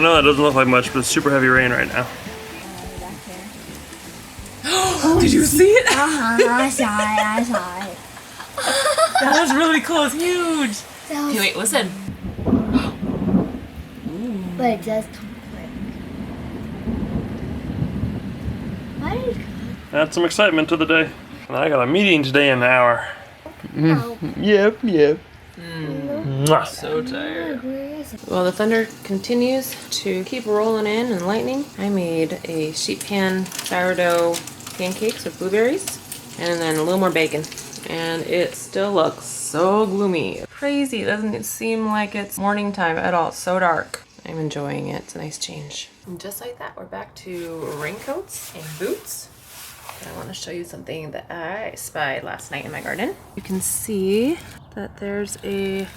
know that doesn't look like much, but it's super heavy rain right now. Did you see it? I saw it. That was really cool. It's huge. Okay, wait, listen. But it does come quick. Why did it come? Add some excitement to the day. And I got a meeting today in an hour. No. Yep. Mwah. So tired. Where is it? Well, the thunder continues to keep rolling in and lightning. I made a sheet pan sourdough pancakes with blueberries and then a little more bacon. And it still looks so gloomy. Crazy. It doesn't seem like it's morning time at all. It's so dark. I'm enjoying it. It's a nice change. And just like that, we're back to raincoats and boots. And I want to show you something that I spied last night in my garden. You can see that there's a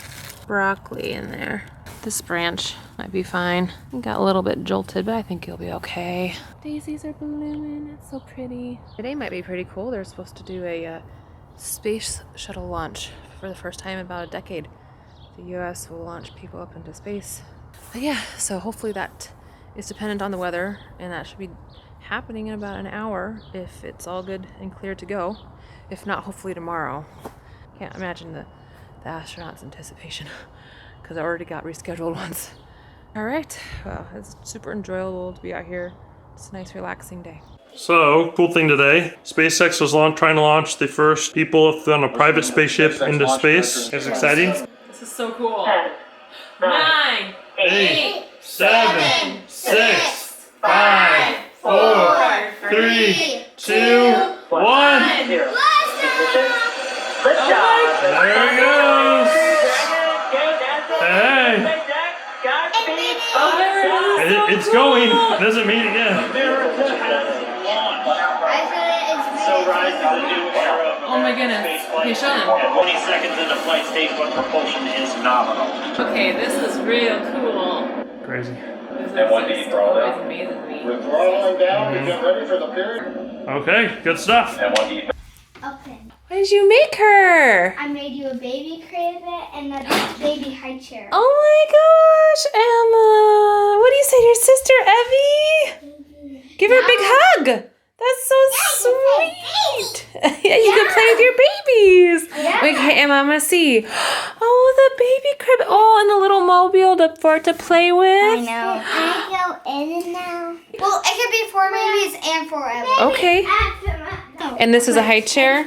broccoli in there. This branch might be fine. It got a little bit jolted, but I think it'll be okay. Daisies are blooming. It's so pretty. Today might be pretty cool. They're supposed to do a space shuttle launch for the first time in about a decade. The US will launch people up into space. But yeah, so hopefully that is dependent on the weather, and that should be happening in about an hour if it's all good and clear to go. If not, hopefully tomorrow. Can't imagine the astronauts' anticipation because I already got rescheduled once. All right, well, it's super enjoyable to be out here. It's a nice, relaxing day. So, cool thing today. SpaceX was trying to launch the first people on a private spaceship into space. It's exciting. This is so cool. 9, 8, 7, 6, 5, 4, 3, 2, 1. There it goes. Hey. It's going. Doesn't mean it yet. Oh my goodness. Okay, show them. 20 seconds into flight stage, but propulsion is nominal. Okay, this is real cool. Crazy. This And what do you throw always down? amazes me. We're throttling down to get ready for the period. Okay, good stuff. And what do you Okay. What did you make her? I made you a baby crib and a baby high chair. Oh my gosh, Emma. What do you say to your sister, Evie? Give her a big hug. That's so sweet. Yeah, you can play with your babies. Yeah. Okay, Emma, I'm gonna see. Oh, the baby crib. Oh, and the little mobile for it to play with. I know. I go in and now. Well, it could be 4 babies and 4 Evie. Okay. And this is a high chair.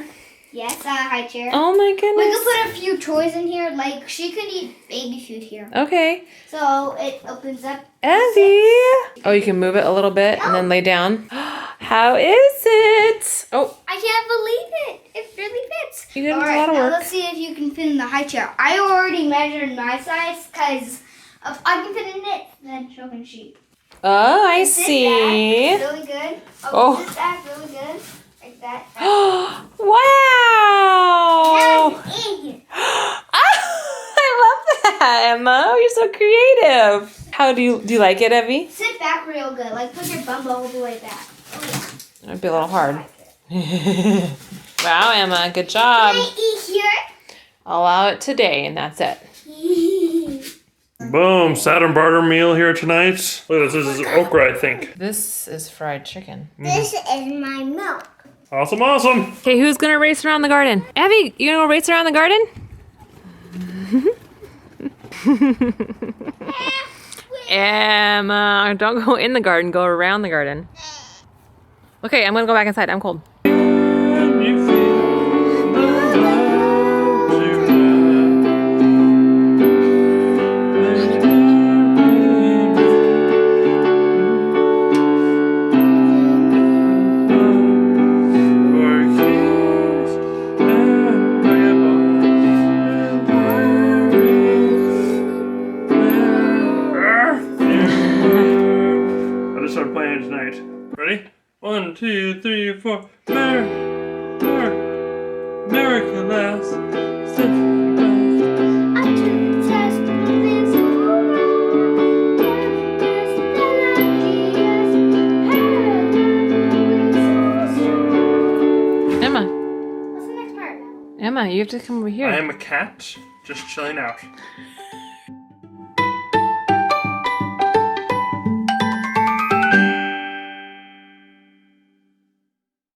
Yes, a high chair. Oh my We goodness. could put a few toys in here, like she could eat baby food here. Okay. So it opens up. Evie. Oh, you can move it a little bit and then lay down. How is it? Oh, I can't believe it. It really fits. you did a All right, lot of now work. let's see if you can fit in the high chair. I already measured my size because if I can fit in it, then she'll can she. Oh, I Sit see. back, really good. Oh. Sit back really good. Like that. Wow. That's it. I love that, Emma. You're so creative. How do you like it, Evie? Sit back real good. Like put your bum all the way back. Oh, It'd be a little hard. Wow, Emma, good Can job. I eat here? Allow it today, and that's it. Boom, Saturn barter meal here tonight. Look at this is okra, I think. This is fried chicken. This is my milk. Awesome, awesome. Okay, who's gonna race around the garden? Evie, you gonna go race around the garden? Emma, don't go in the garden, go around the garden. Okay, I'm gonna go back inside. I'm cold. I just started playing it tonight. Ready? 1, 2, 3, 4. America last. Emma, What's the next part? Emma, you have to come over here. I am a cat, just chilling out.